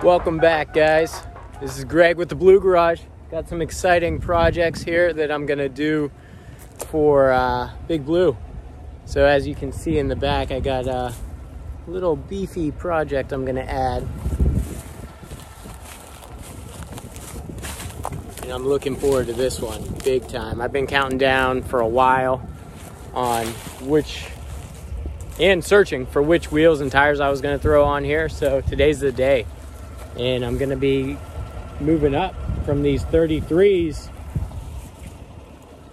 Welcome back, guys. This is Greg with the Blue Garage. Got some exciting projects here that I'm gonna do for Big Blue. So as you can see in the back, I got a little beefy project I'm gonna add. And I'm looking forward to this one big time. I've been counting down for a while on searching for which wheels and tires I was gonna throw on here. So today's the day. And I'm gonna be moving up from these 33s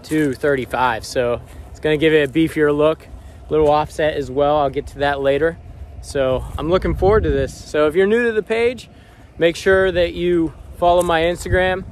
to 35. So it's gonna give it a beefier look, a little offset as well. I'll get to that later. So I'm looking forward to this. So if you're new to the page, make sure that you follow my Instagram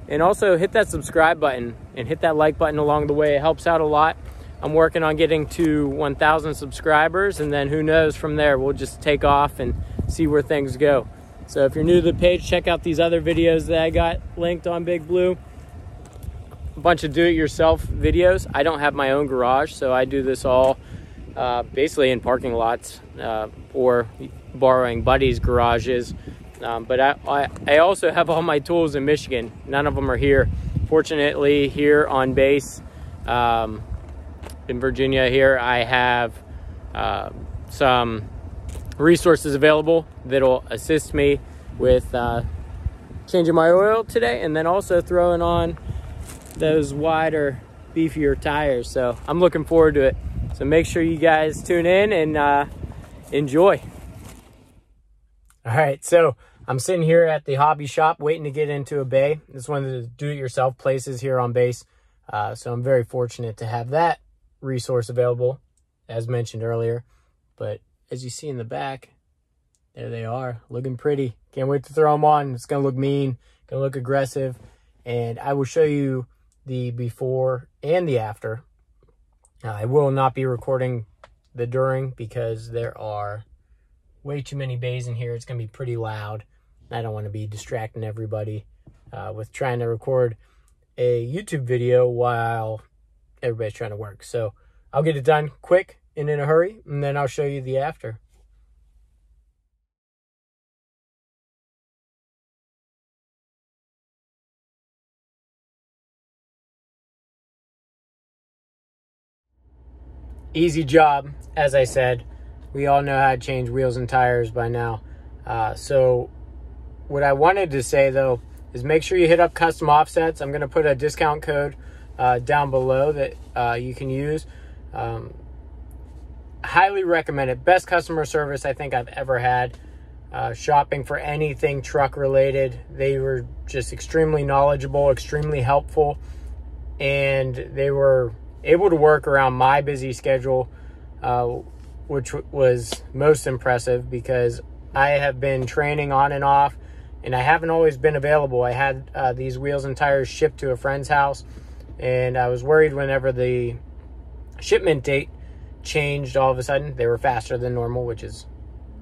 and also hit that subscribe button and hit that like button along the way. It helps out a lot. I'm working on getting to 1,000 subscribers, and then who knows, from there we'll just take off and see where things go. So if you're new to the page, check out these other videos that I got linked on Big Blue. A bunch of do-it-yourself videos. I don't have my own garage, so I do this all basically in parking lots or borrowing buddies' garages. But I also have all my tools in Michigan. None of them are here. Fortunately, here on base in Virginia here, I have some resources available that'll assist me with changing my oil today, and then also throwing on those wider, beefier tires. So I'm looking forward to it. So make sure you guys tune in and enjoy. All right, so I'm sitting here at the hobby shop waiting to get into a bay. It's one of the do-it-yourself places here on base. So I'm very fortunate to have that resource available, as mentioned earlier. But as you see in the back, there they are, looking pretty. Can't wait to throw them on. It's gonna look mean, gonna look aggressive, and I will show you the before and the after. I will not be recording the during because there are way too many bays in here. It's gonna be pretty loud. I don't want to be distracting everybody with trying to record a YouTube video while everybody's trying to work. So I'll get it done quick and in a hurry, and then I'll show you the after. Easy job, as I said. We all know how to change wheels and tires by now. So what I wanted to say though is make sure you hit up Custom Offsets. I'm gonna put a discount code down below that you can use. Highly recommend it. Best customer service I think I've ever had shopping for anything truck related. They were just extremely knowledgeable, extremely helpful, and they were able to work around my busy schedule, which was most impressive because I have been training on and off and I haven't always been available. I had these wheels and tires shipped to a friend's house, and I was worried whenever the shipment date changed all of a sudden. They were faster than normal, which is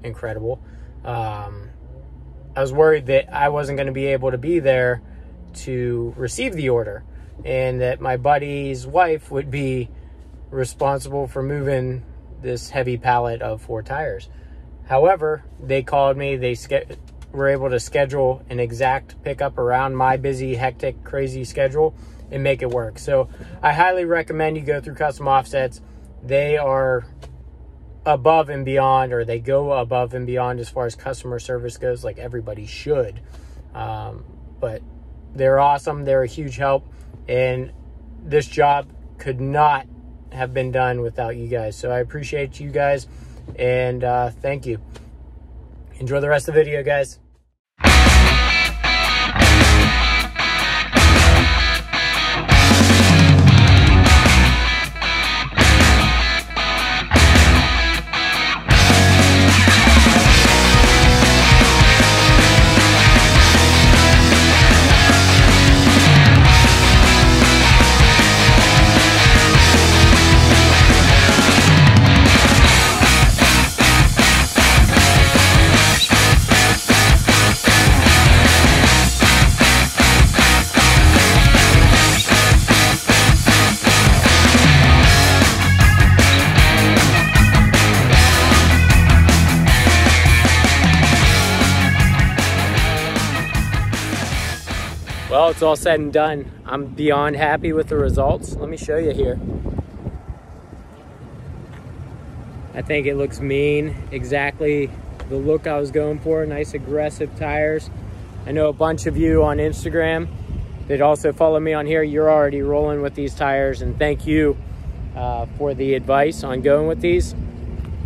incredible. I was worried that I wasn't going to be able to be there to receive the order, and that my buddy's wife would be responsible for moving this heavy pallet of 4 tires. However, they called me. They were able to schedule an exact pickup around my busy, hectic, crazy schedule and make it work. So I highly recommend you go through Custom Offsets. They are above and beyond, or they go above and beyond as far as customer service goes, like everybody should. But they're awesome. They're a huge help, and this job could not have been done without you guys. So I appreciate you guys, and thank you. Enjoy the rest of the video, guys. Well, it's all said and done. I'm beyond happy with the results. Let me show you here. I think it looks mean, exactly the look I was going for. Nice aggressive tires. I know a bunch of you on Instagram that also follow me on here, you're already rolling with these tires, and thank you for the advice on going with these.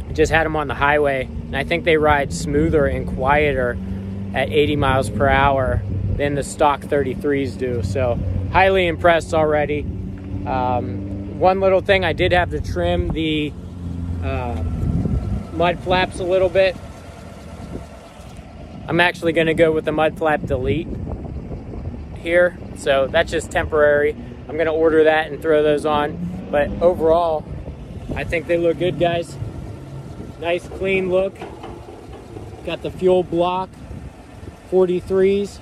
I just had them on the highway, and I think they ride smoother and quieter at 80 miles per hour than the stock 33s do. So highly impressed already. One little thing, I did have to trim the mud flaps a little bit. I'm actually going to go with the mud flap delete here, so that's just temporary. I'm going to order that and throw those on, but overall I think they look good, guys. Nice clean look. Got the fuel block 43s.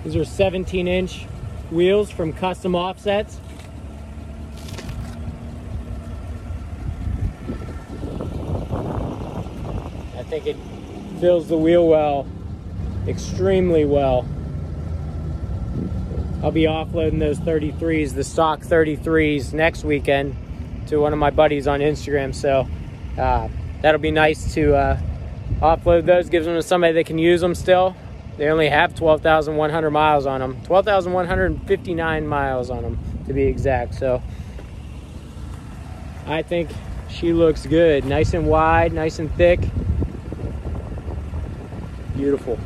These are 17-inch wheels from Custom Offsets. I think it fills the wheel well, extremely well. I'll be offloading those 33s, the stock 33s, next weekend to one of my buddies on Instagram. So that'll be nice to offload those, gives them to somebody that can use them still. They only have 12,100 miles on them, 12,159 miles on them to be exact. So I think she looks good, nice and wide, nice and thick. Beautiful.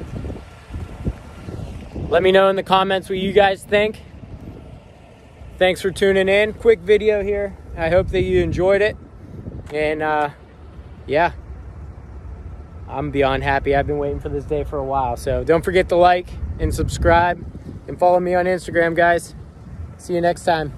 Let me know in the comments what you guys think. Thanks for tuning in. Quick video here. I hope that you enjoyed it. And yeah, I'm beyond happy. I've been waiting for this day for a while. So don't forget to like and subscribe and follow me on Instagram, guys. See you next time.